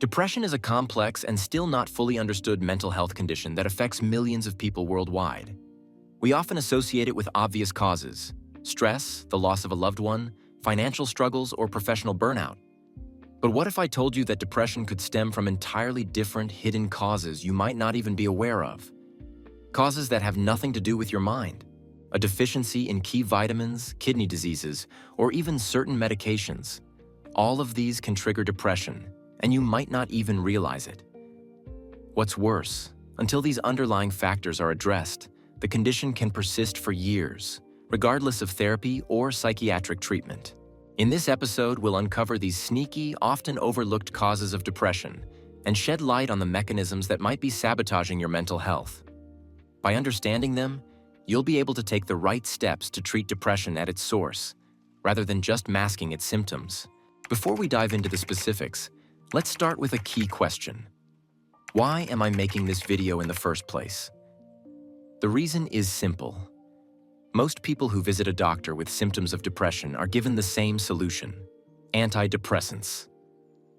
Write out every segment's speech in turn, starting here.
Depression is a complex and still not fully understood mental health condition that affects millions of people worldwide. We often associate it with obvious causes: stress, the loss of a loved one, financial struggles, or professional burnout. But what if I told you that depression could stem from entirely different hidden causes you might not even be aware of? Causes that have nothing to do with your mind. A deficiency in key vitamins, kidney diseases, or even certain medications. All of these can trigger depression, and you might not even realize it. What's worse, until these underlying factors are addressed, the condition can persist for years, regardless of therapy or psychiatric treatment. In this episode, we'll uncover these sneaky, often overlooked causes of depression and shed light on the mechanisms that might be sabotaging your mental health. By understanding them, you'll be able to take the right steps to treat depression at its source, rather than just masking its symptoms. Before we dive into the specifics, let's start with a key question. Why am I making this video in the first place? The reason is simple. Most people who visit a doctor with symptoms of depression are given the same solution: antidepressants.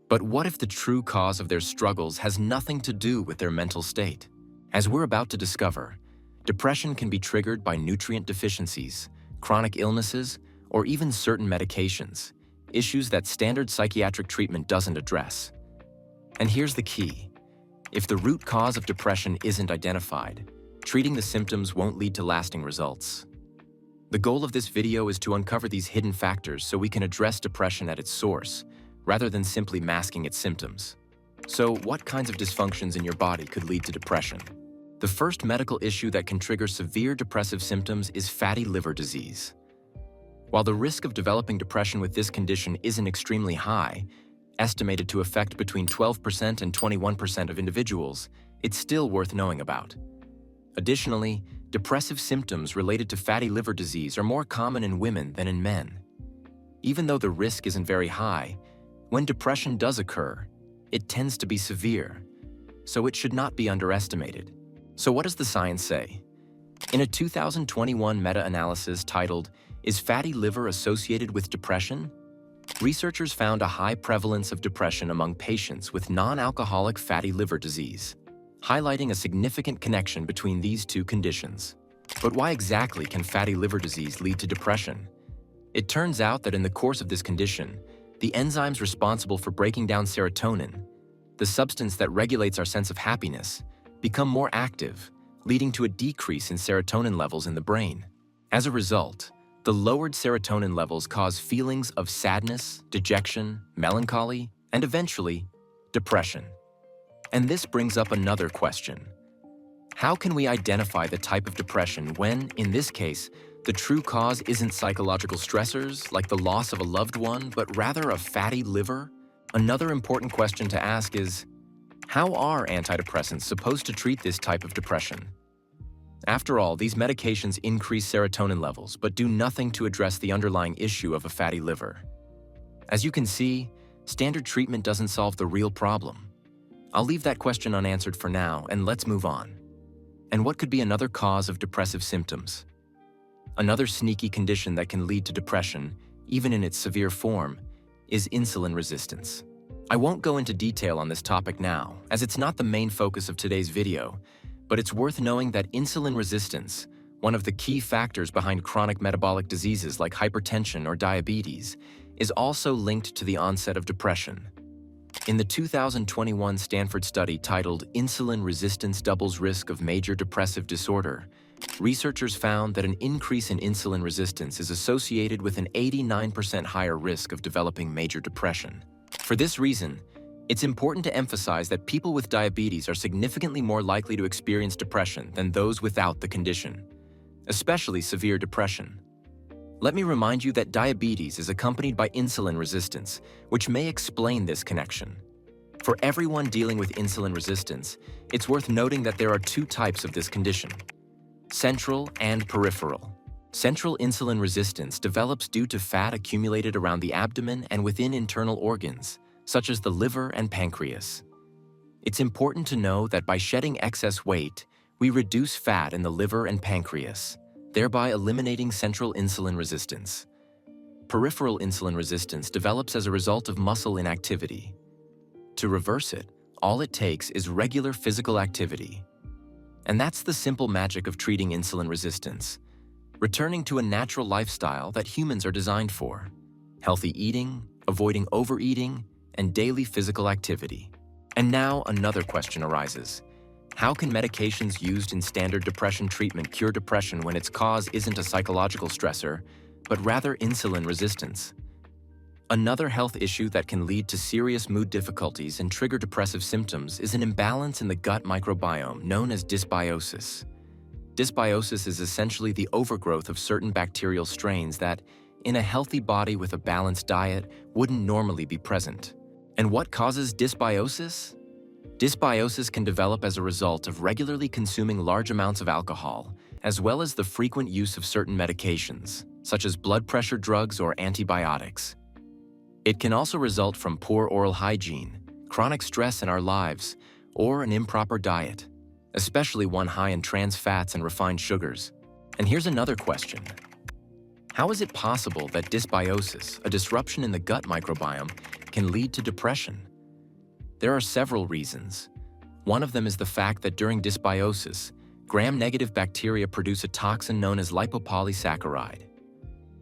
But what if the true cause of their struggles has nothing to do with their mental state? As we're about to discover, depression can be triggered by nutrient deficiencies, chronic illnesses, or even certain medications, issues that standard psychiatric treatment doesn't address. And here's the key. If the root cause of depression isn't identified, treating the symptoms won't lead to lasting results. The goal of this video is to uncover these hidden factors so we can address depression at its source, rather than simply masking its symptoms. So, what kinds of dysfunctions in your body could lead to depression? The first medical issue that can trigger severe depressive symptoms is fatty liver disease. While the risk of developing depression with this condition isn't extremely high, estimated to affect between 12% and 21% of individuals, it's still worth knowing about. Additionally, depressive symptoms related to fatty liver disease are more common in women than in men. Even though the risk isn't very high, when depression does occur, it tends to be severe, so it should not be underestimated. So what does the science say? In a 2021 meta-analysis titled, "Is Fatty Liver Associated with Depression?" researchers found a high prevalence of depression among patients with non-alcoholic fatty liver disease, highlighting a significant connection between these two conditions. But why exactly can fatty liver disease lead to depression? It turns out that in the course of this condition, the enzymes responsible for breaking down serotonin, the substance that regulates our sense of happiness, become more active, leading to a decrease in serotonin levels in the brain. As a result, the lowered serotonin levels cause feelings of sadness, dejection, melancholy, and eventually, depression. And this brings up another question. How can we identify the type of depression when, in this case, the true cause isn't psychological stressors like the loss of a loved one, but rather a fatty liver? Another important question to ask is, how are antidepressants supposed to treat this type of depression? After all, these medications increase serotonin levels but do nothing to address the underlying issue of a fatty liver. As you can see, standard treatment doesn't solve the real problem. I'll leave that question unanswered for now, and let's move on. And what could be another cause of depressive symptoms? Another sneaky condition that can lead to depression, even in its severe form, is insulin resistance. I won't go into detail on this topic now, as it's not the main focus of today's video, but it's worth knowing that insulin resistance, one of the key factors behind chronic metabolic diseases like hypertension or diabetes, is also linked to the onset of depression. In the 2021 Stanford study titled "Insulin Resistance Doubles Risk of Major Depressive Disorder," researchers found that an increase in insulin resistance is associated with an 89% higher risk of developing major depression. For this reason, it's important to emphasize that people with diabetes are significantly more likely to experience depression than those without the condition, especially severe depression. Let me remind you that diabetes is accompanied by insulin resistance, which may explain this connection. For everyone dealing with insulin resistance, it's worth noting that there are two types of this condition: central and peripheral. Central insulin resistance develops due to fat accumulated around the abdomen and within internal organs, such as the liver and pancreas. It's important to know that by shedding excess weight, we reduce fat in the liver and pancreas, thereby eliminating central insulin resistance. Peripheral insulin resistance develops as a result of muscle inactivity. To reverse it, all it takes is regular physical activity. And that's the simple magic of treating insulin resistance, returning to a natural lifestyle that humans are designed for: healthy eating, avoiding overeating, and daily physical activity. And now another question arises. How can medications used in standard depression treatment cure depression when its cause isn't a psychological stressor, but rather insulin resistance? Another health issue that can lead to serious mood difficulties and trigger depressive symptoms is an imbalance in the gut microbiome known as dysbiosis. Dysbiosis is essentially the overgrowth of certain bacterial strains that, in a healthy body with a balanced diet, wouldn't normally be present. And what causes dysbiosis? Dysbiosis can develop as a result of regularly consuming large amounts of alcohol, as well as the frequent use of certain medications, such as blood pressure drugs or antibiotics. It can also result from poor oral hygiene, chronic stress in our lives, or an improper diet, especially one high in trans fats and refined sugars. And here's another question. How is it possible that dysbiosis, a disruption in the gut microbiome, can lead to depression? There are several reasons. One of them is the fact that during dysbiosis, gram-negative bacteria produce a toxin known as lipopolysaccharide.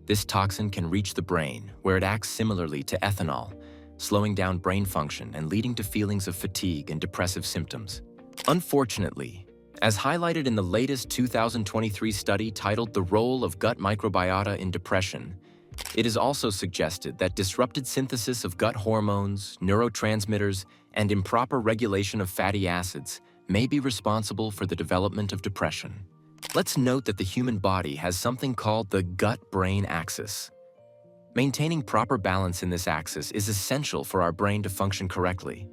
This toxin can reach the brain, where it acts similarly to ethanol, slowing down brain function and leading to feelings of fatigue and depressive symptoms. Unfortunately, as highlighted in the latest 2023 study titled "The Role of Gut Microbiota in Depression," it is also suggested that disrupted synthesis of gut hormones, neurotransmitters, and improper regulation of fatty acids may be responsible for the development of depression. Let's note that the human body has something called the gut-brain axis. Maintaining proper balance in this axis is essential for our brain to function correctly.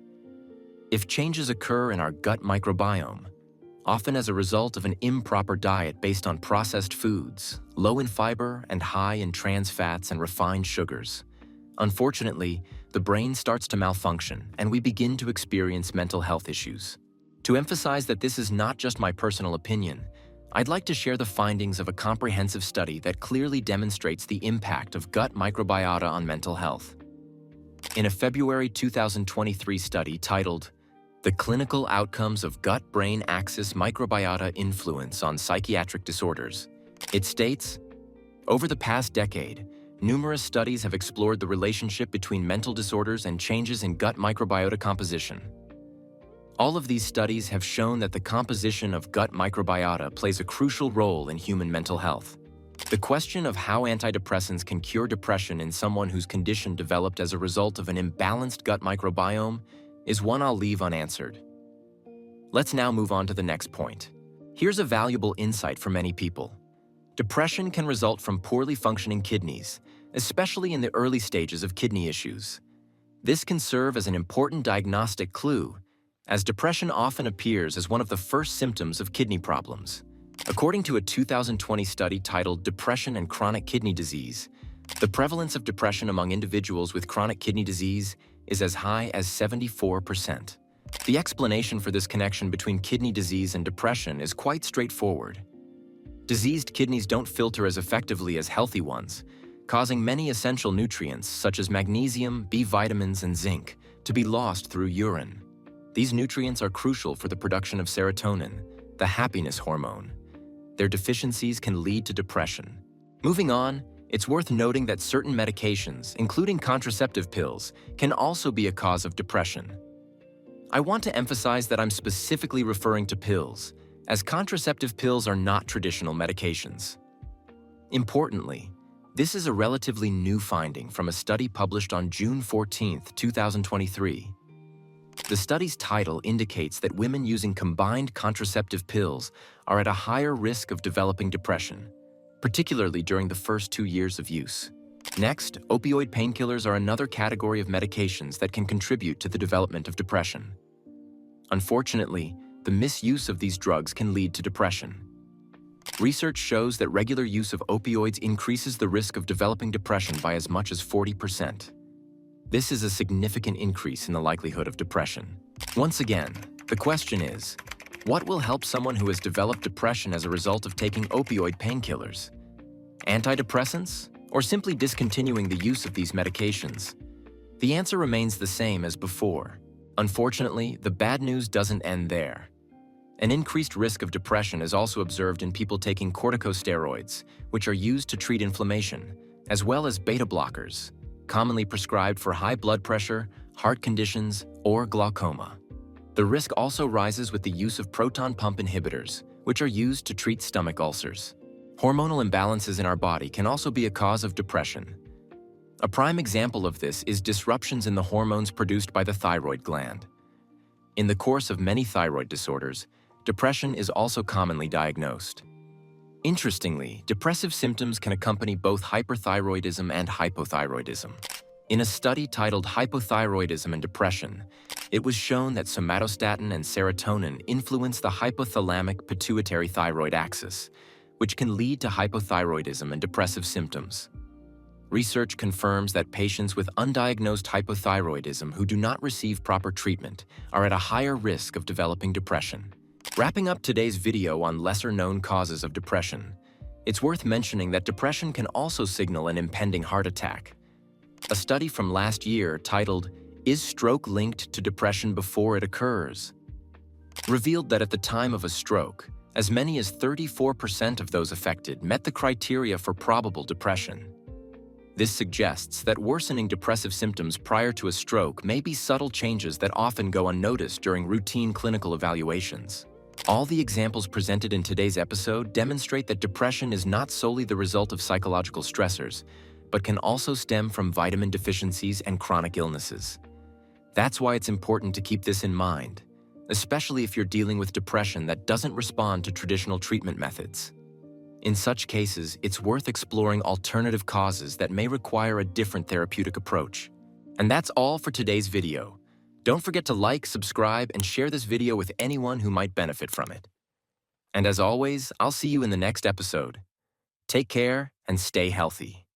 If changes occur in our gut microbiome, often as a result of an improper diet based on processed foods, low in fiber and high in trans fats and refined sugars, unfortunately, the brain starts to malfunction and we begin to experience mental health issues. To emphasize that this is not just my personal opinion, I'd like to share the findings of a comprehensive study that clearly demonstrates the impact of gut microbiota on mental health. In a February 2023 study titled "The Clinical Outcomes of Gut-Brain Axis Microbiota Influence on Psychiatric Disorders," it states, "Over the past decade, numerous studies have explored the relationship between mental disorders and changes in gut microbiota composition. All of these studies have shown that the composition of gut microbiota plays a crucial role in human mental health. The question of how antidepressants can cure depression in someone whose condition developed as a result of an imbalanced gut microbiome is one I'll leave unanswered." Let's now move on to the next point. Here's a valuable insight for many people. Depression can result from poorly functioning kidneys, especially in the early stages of kidney issues. This can serve as an important diagnostic clue, as depression often appears as one of the first symptoms of kidney problems. According to a 2020 study titled "Depression and Chronic Kidney Disease," the prevalence of depression among individuals with chronic kidney disease is as high as 74%. The explanation for this connection between kidney disease and depression is quite straightforward. Diseased kidneys don't filter as effectively as healthy ones, causing many essential nutrients such as magnesium, B vitamins, and zinc to be lost through urine. These nutrients are crucial for the production of serotonin, the happiness hormone. Their deficiencies can lead to depression. Moving on, it's worth noting that certain medications, including contraceptive pills, can also be a cause of depression. I want to emphasize that I'm specifically referring to pills, as contraceptive pills are not traditional medications. Importantly, this is a relatively new finding from a study published on June 14, 2023. The study's title indicates that women using combined contraceptive pills are at a higher risk of developing depression, particularly during the first 2 years of use. Next, opioid painkillers are another category of medications that can contribute to the development of depression. Unfortunately, the misuse of these drugs can lead to depression. Research shows that regular use of opioids increases the risk of developing depression by as much as 40%. This is a significant increase in the likelihood of depression. Once again, the question is, what will help someone who has developed depression as a result of taking opioid painkillers? Antidepressants, or simply discontinuing the use of these medications? The answer remains the same as before: Unfortunately, the bad news doesn't end there. An increased risk of depression is also observed in people taking corticosteroids, which are used to treat inflammation, as well as beta blockers, commonly prescribed for high blood pressure, heart conditions, or glaucoma. The risk also rises with the use of proton pump inhibitors, which are used to treat stomach ulcers. Hormonal imbalances in our body can also be a cause of depression. A prime example of this is disruptions in the hormones produced by the thyroid gland. In the course of many thyroid disorders, depression is also commonly diagnosed. Interestingly, depressive symptoms can accompany both hyperthyroidism and hypothyroidism. In a study titled Hypothyroidism and Depression, it was shown that somatostatin and serotonin influence the hypothalamic pituitary thyroid axis, which can lead to hypothyroidism and depressive symptoms. Research confirms that patients with undiagnosed hypothyroidism who do not receive proper treatment are at a higher risk of developing depression. Wrapping up today's video on lesser-known causes of depression, it's worth mentioning that depression can also signal an impending heart attack. A study from last year titled, "Is Stroke Linked to Depression Before It Occurs?" revealed that at the time of a stroke, as many as 34% of those affected met the criteria for probable depression. This suggests that worsening depressive symptoms prior to a stroke may be subtle changes that often go unnoticed during routine clinical evaluations. All the examples presented in today's episode demonstrate that depression is not solely the result of psychological stressors, but can also stem from vitamin deficiencies and chronic illnesses. That's why it's important to keep this in mind, especially if you're dealing with depression that doesn't respond to traditional treatment methods. In such cases, it's worth exploring alternative causes that may require a different therapeutic approach. And that's all for today's video. Don't forget to like, subscribe, and share this video with anyone who might benefit from it. And as always, I'll see you in the next episode. Take care and stay healthy.